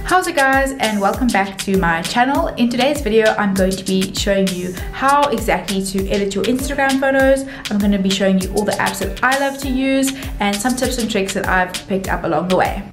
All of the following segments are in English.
How's it guys, and welcome back to my channel. In today's video I'm going to be showing you how exactly to edit your Instagram photos. I'm going to be showing you all the apps that I love to use and some tips and tricks that I've picked up along the way.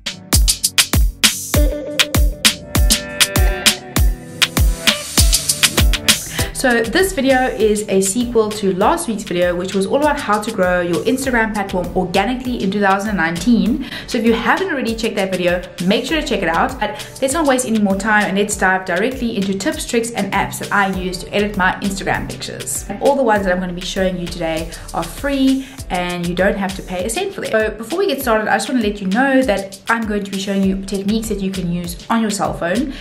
So this video is a sequel to last week's video, which was all about how to grow your Instagram platform organically in 2019. So if you haven't already checked that video, make sure to check it out. But let's not waste any more time and let's dive directly into tips, tricks, and apps that I use to edit my Instagram pictures. And all the ones that I'm going to be showing you today are free and you don't have to pay a cent for them. So before we get started, I just want to let you know that I'm going to be showing you techniques that you can use on your cell phone.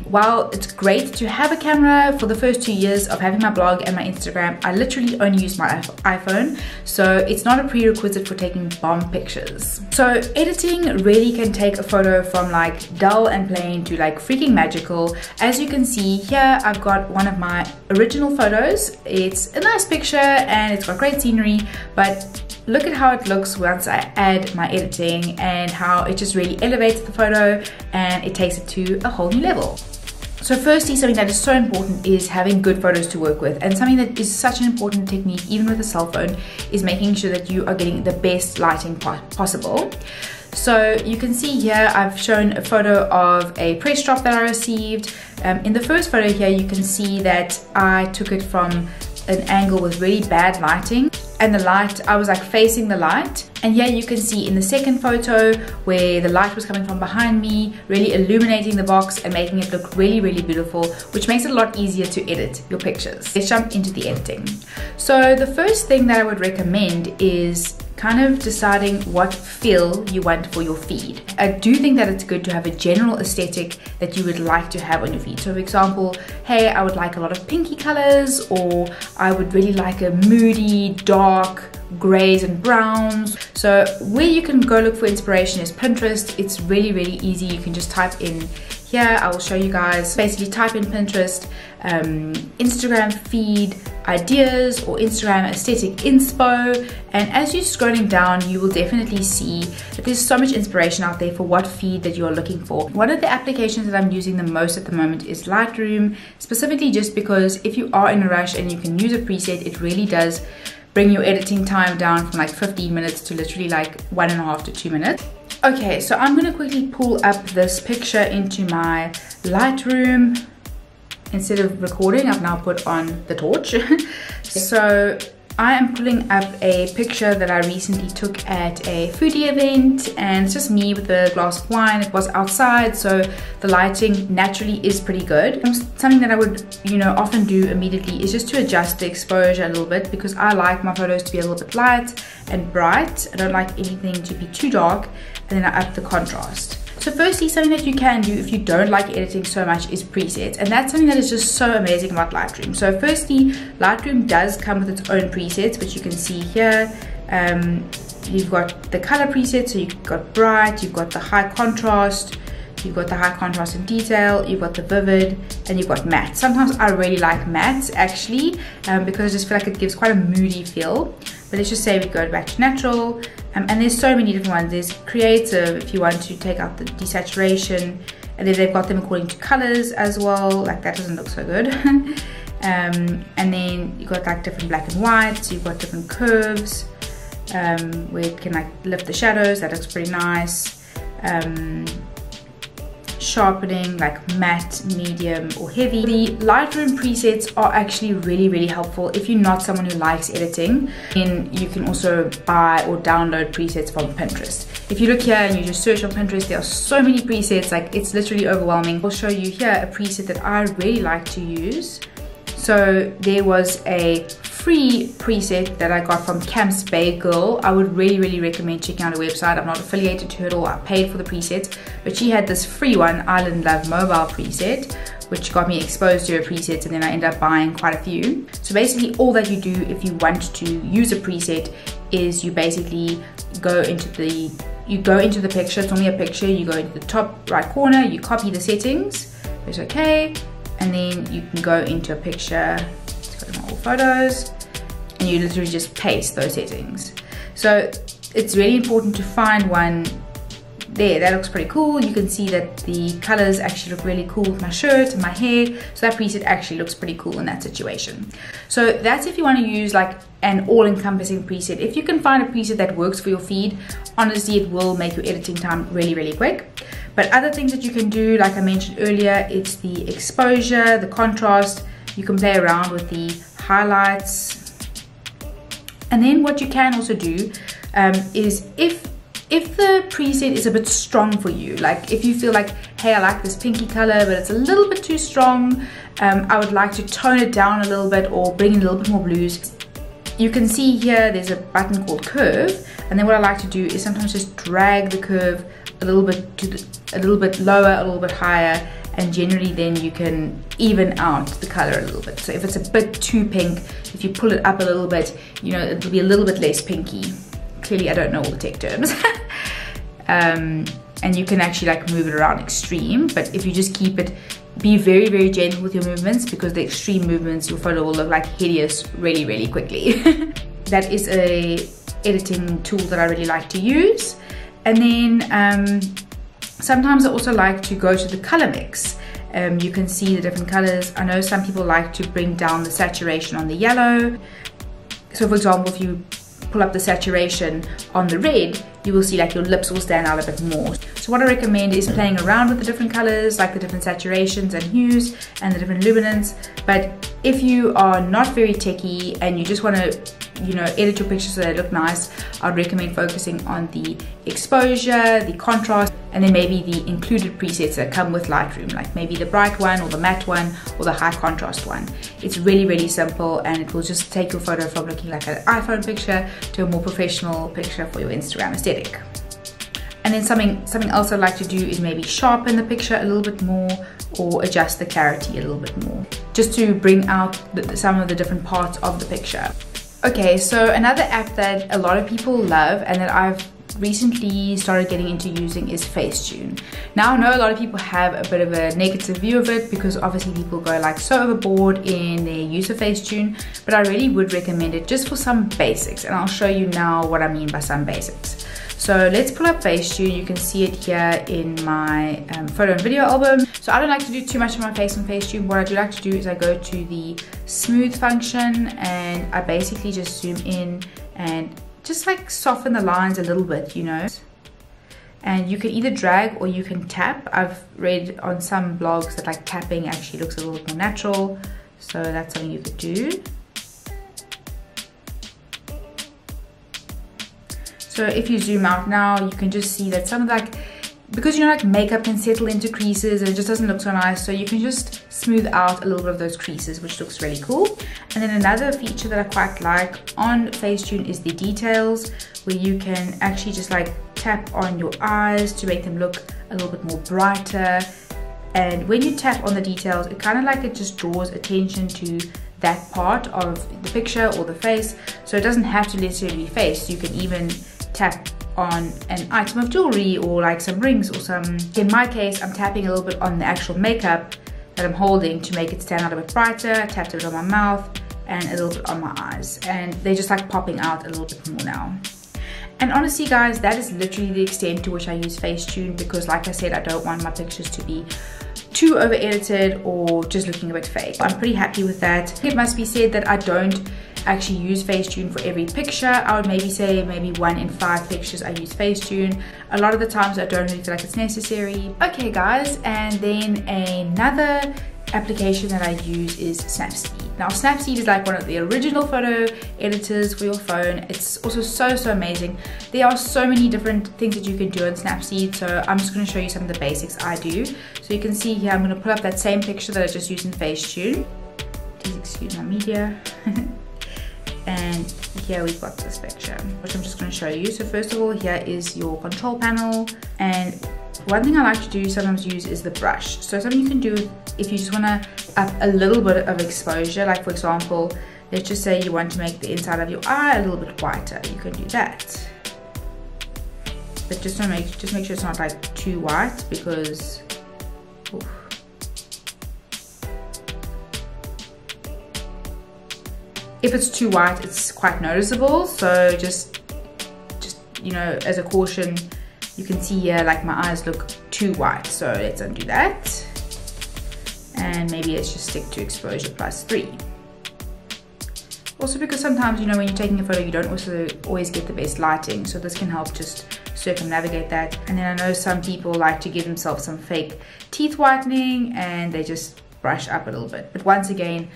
While it's great to have a camera, for the first 2 years of having my blog and my Instagram, I literally only use my iPhone, so it's not a prerequisite for taking bomb pictures. So editing really can take a photo from like dull and plain to like freaking magical. As you can see here, I've got one of my original photos. It's a nice picture and it's got great scenery, but look at how it looks once I add my editing and how it just really elevates the photo and it takes it to a whole new level. So firstly, something that is so important is having good photos to work with, and something that is such an important technique even with a cell phone is making sure that you are getting the best lighting possible. So you can see here I've shown a photo of a press drop that I received. In the first photo here you can see that I took it from an angle with really bad lighting, and the light, I was like facing the light. And here you can see in the second photo where the light was coming from behind me, really illuminating the box and making it look really, really beautiful, which makes it a lot easier to edit your pictures. Let's jump into the editing. So the first thing that I would recommend is kind of deciding what feel you want for your feed. I do think that it's good to have a general aesthetic that you would like to have on your feed. So for example, hey, I would like a lot of pinky colors, or I would really like a moody, dark grays and browns. So where you can go look for inspiration is Pinterest. It's really, really easy. You can just type in here, I will show you guys. Basically type in Pinterest, Instagram feed ideas or Instagram aesthetic inspo, and as you're scrolling down you will definitely see that there's so much inspiration out there for what feed that you are looking for. One of the applications that I'm using the most at the moment is Lightroom, specifically just because if you are in a rush and you can use a preset, it really does bring your editing time down from like 15 minutes to literally like 1.5 to 2 minutes. Okay, so I'm going to quickly pull up this picture into my Lightroom. Instead of recording, I've now put on the torch. So I am pulling up a picture that I recently took at a foodie event, and it's just me with a glass of wine. It was outside, so the lighting naturally is pretty good. Something that I would, often do immediately is just to adjust the exposure a little bit, because I like my photos to be a little bit light and bright. I don't like anything to be too dark, and then I up the contrast. So firstly, something that you can do if you don't like editing so much is presets, and that's something that is just so amazing about Lightroom. So firstly, Lightroom does come with its own presets, which you can see here. You've got the color preset, so you've got bright, you've got the high contrast, you've got the high contrast and detail, you've got the vivid, and you've got matte. Sometimes I really like matte actually, because I just feel like it gives quite a moody feel. But let's just say we go back to natural, and there's so many different ones. There's creative if you want to take out the desaturation, and then they've got them according to colors as well. Like that doesn't look so good. And then you've got like different black and whites, you've got different curves, where it can like lift the shadows. That looks pretty nice. Sharpening, like matte, medium, or heavy. The Lightroom presets are actually really, really helpful if you're not someone who likes editing. Then you can also buy or download presets from Pinterest. If you look here and you just search on Pinterest, there are so many presets, like it's literally overwhelming. I'll show you here a preset that I really like to use. So there was a free preset that I got from Camps Bagel. I would really, really recommend checking out her website. I'm not affiliated to her at all. I paid for the presets, but she had this free one, Island Love Mobile preset, which got me exposed to her presets, and then I ended up buying quite a few. So basically all that you do if you want to use a preset is you basically go into the picture. It's only a picture. You go into the top right corner, you copy the settings, press OK, and then you can go into a picture. Let's go to my all photos, and you literally just paste those settings. So it's really important to find one there, that looks pretty cool. You can see that the colors actually look really cool with my shirt and my hair. So that preset actually looks pretty cool in that situation. So that's if you want to use like an all-encompassing preset. If you can find a preset that works for your feed, honestly, it will make your editing time really, really quick. But other things that you can do, like I mentioned earlier, it's the exposure, the contrast. You can play around with the highlights. And then what you can also do is if the preset is a bit strong for you, like if you feel like, hey, I like this pinky color, but it's a little bit too strong, I would like to tone it down a little bit or bring in a little bit more blues. You can see here there's a button called curve, and then what I like to do is sometimes just drag the curve a little bit lower, a little bit higher, and generally then you can even out the color a little bit. So if it's a bit too pink, if you pull it up a little bit, you know, it'll be a little bit less pinky. Clearly I don't know all the tech terms. And you can actually like move it around extreme, but if you just keep it, be very, very gentle with your movements, because the extreme movements, your photo will look like hideous really, really quickly. That is a editing tool that I really like to use. And then sometimes I also like to go to the color mix. You can see the different colors. I know some people like to bring down the saturation on the yellow. So for example, if you pull up the saturation on the red, you will see like your lips will stand out a bit more. So what I recommend is playing around with the different colors, like the different saturations and hues and the different luminance. But if you are not very techie and you just want to, you know, edit your pictures so they look nice, I'd recommend focusing on the exposure, the contrast, and then maybe the included presets that come with Lightroom, like maybe the bright one or the matte one or the high contrast one. It's really, really simple, and it will just take your photo from looking like an iPhone picture to a more professional picture for your Instagram aesthetic. And then something else I'd like to do is maybe sharpen the picture a little bit more or adjust the clarity a little bit more, just to bring out some of the different parts of the picture. Okay, so another app that a lot of people love and that I've recently started getting into using is Facetune. Now I know a lot of people have a bit of a negative view of it, because obviously people go like so overboard in their use of Facetune, but I really would recommend it just for some basics, and I'll show you now what I mean by some basics. So let's pull up Facetune. You can see it here in my photo and video album. So I don't like to do too much of my face on Facetune. What I do like to do is I go to the smooth function and I basically just zoom in and just like soften the lines a little bit, you know. And you can either drag or you can tap. I've read on some blogs that like tapping actually looks a little bit more natural. So that's something you could do. So if you zoom out now, you can just see that some of like, because you know like makeup can settle into creases and it just doesn't look so nice, so you can just smooth out a little bit of those creases, which looks really cool. And then another feature that I quite like on Facetune is the details, where you can actually just like tap on your eyes to make them look a little bit more brighter. And when you tap on the details, it kind of like it just draws attention to that part of the picture or the face. So it doesn't have to necessarily be face. You can even tap on an item of jewelry or like some rings or some, in my case, I'm tapping a little bit on the actual makeup that I'm holding to make it stand out a bit brighter. I tapped a bit on my mouth and a little bit on my eyes, and they're just like popping out a little bit more now. And honestly guys, that is literally the extent to which I use Facetune, because like I said, I don't want my pictures to be too over edited or just looking a bit fake. I'm pretty happy with that. It must be said that I don't actually use Facetune for every picture. I would maybe say maybe 1 in 5 pictures I use Facetune. A lot of the times I don't really feel like it's necessary. Okay guys, and then another application that I use is Snapseed. Now Snapseed is like one of the original photo editors for your phone. It's also so amazing. There are so many different things that you can do on Snapseed, so I'm just going to show you some of the basics I do. So you can see here I'm going to pull up that same picture that I just used in Facetune. Please excuse my media. And here we've got this picture, which I'm just going to show you. So first of all, here is your control panel, and one thing I like to do sometimes use is the brush. So something you can do if you just want to up a little bit of exposure, like for example, let's just say you want to make the inside of your eye a little bit whiter, you can do that. But just make sure it's not like too white, because oof. If it's too white, it's quite noticeable. So just you know, as a caution, you can see here like my eyes look too white, so let's undo that. And maybe let's just stick to exposure +3. Also because sometimes, you know, when you're taking a photo, you don't also always get the best lighting, so this can help just circumnavigate that. And then I know some people like to give themselves some fake teeth whitening and they just brush up a little bit. But once again,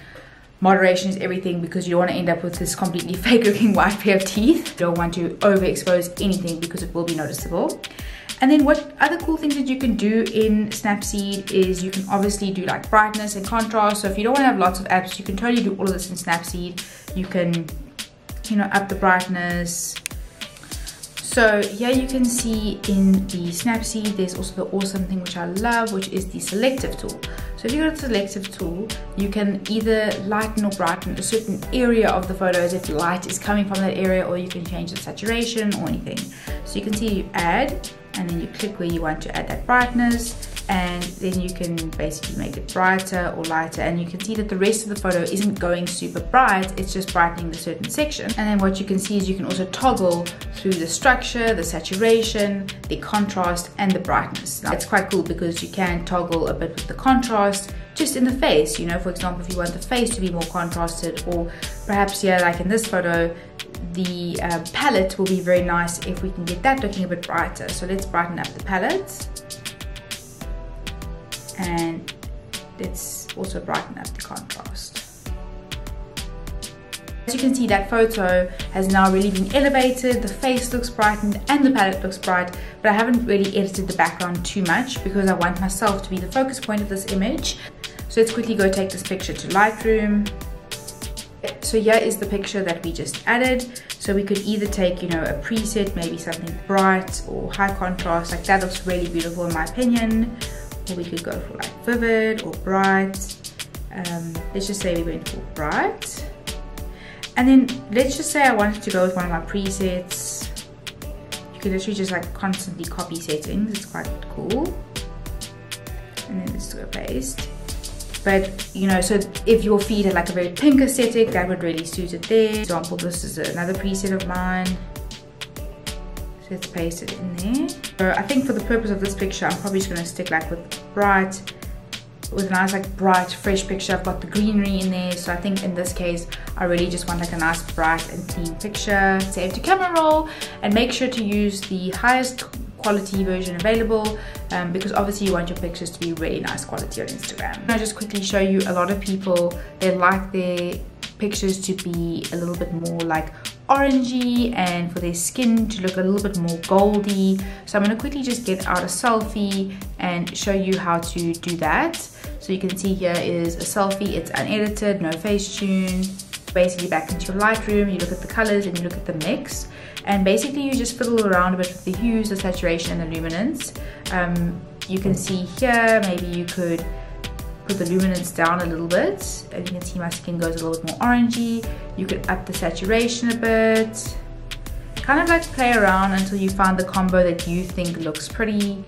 moderation is everything, because you don't want to end up with this completely fake looking white pair of teeth. You don't want to overexpose anything because it will be noticeable. And then what other cool things that you can do in Snapseed is you can obviously do like brightness and contrast. So if you don't want to have lots of apps, you can totally do all of this in Snapseed. You can, you know, up the brightness. So here you can see in the Snapseed, there's also the awesome thing which I love, which is the selective tool. So if you go to the selective tool, you can either lighten or brighten a certain area of the photo as if light is coming from that area, or you can change the saturation or anything. So you can see you add, and then you click where you want to add that brightness, and then you can basically make it brighter or lighter, and you can see that the rest of the photo isn't going super bright, it's just brightening the certain section. And then what you can see is you can also toggle through the structure, the saturation, the contrast, and the brightness. Now it's quite cool because you can toggle a bit with the contrast just in the face, you know, for example, if you want the face to be more contrasted, or perhaps here like in this photo, the palette will be very nice if we can get that looking a bit brighter. So let's brighten up the palette, and let's also brighten up the contrast. As you can see, that photo has now really been elevated, the face looks brightened and the palette looks bright, but I haven't really edited the background too much because I want myself to be the focus point of this image. So let's quickly go take this picture to Lightroom. So here is the picture that we just added. So we could either take, you know, a preset, maybe something bright or high contrast, like that looks really beautiful in my opinion. Or we could go for like vivid or bright. Let's just say we went for bright. And then let's just say I wanted to go with one of my presets. You could literally just like constantly copy settings, it's quite cool. And then let's go paste. But you know, so if your feed had like a very pink aesthetic, that would really suit it there. For example, this is another preset of mine. So let's paste it in there. So I think for the purpose of this picture, I'm probably just gonna stick like with bright, with a nice like bright, fresh picture. I've got the greenery in there. So I think in this case, I really just want like a nice bright and clean picture. Save to camera roll and make sure to use the highest quality version available, because obviously you want your pictures to be really nice quality on Instagram. I'll just quickly show you, a lot of people, they like their pictures to be a little bit more like orangey and for their skin to look a little bit more goldy. So I'm going to quickly just get out a selfie and show you how to do that. So you can see here is a selfie, it's unedited, no Facetune. Basically back into your Lightroom, you look at the colors and you look at the mix, and basically you just fiddle around a bit with the hues, the saturation and the luminance. You can see here, maybe you could put the luminance down a little bit, and you can see my skin goes a little bit more orangey. You could up the saturation a bit, kind of like play around until you find the combo that you think looks pretty.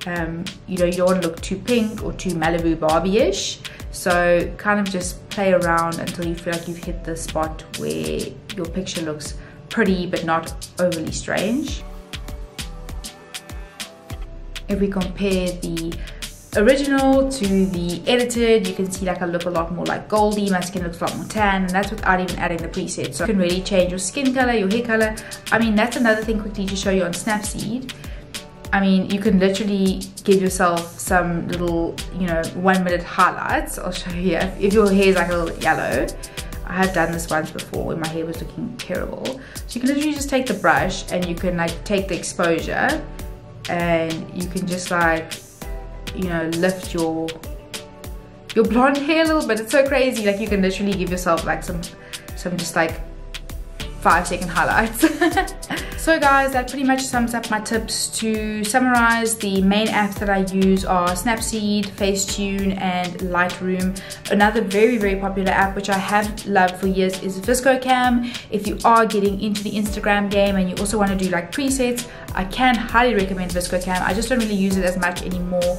You know, you don't want to look too pink or too Malibu Barbie-ish. So kind of just play around until you feel like you've hit the spot where your picture looks pretty but not overly strange. If we compare the original to the edited, you can see like I look a lot more like goldy, my skin looks a lot more tan, and that's without even adding the preset. So you can really change your skin color, your hair color. I mean, that's another thing quickly to show you on Snapseed. I mean, you can literally give yourself some little, you know, 1 minute highlights. I'll show you here. If your hair is like a little bit yellow, I have done this once before when my hair was looking terrible. So you can literally just take the brush and you can like take the exposure and you can just like, you know, lift your blonde hair a little bit. It's so crazy. Like you can literally give yourself like some just like 5-second highlights. So guys, that pretty much sums up my tips. To summarize, the main apps that I use are Snapseed, Facetune and Lightroom. Another very, very popular app which I have loved for years is ViscoCam. If you are getting into the Instagram game and you also want to do like presets, I can highly recommend ViscoCam. I just don't really use it as much anymore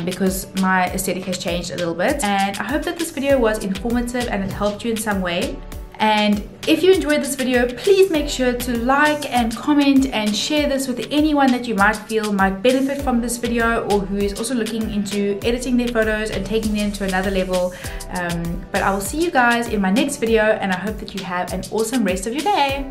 because my aesthetic has changed a little bit. And I hope that this video was informative and it helped you in some way. And if you enjoyed this video, please make sure to like and comment and share this with anyone that you might feel might benefit from this video, or who is also looking into editing their photos and taking them to another level. But I will see you guys in my next video, and I hope that you have an awesome rest of your day.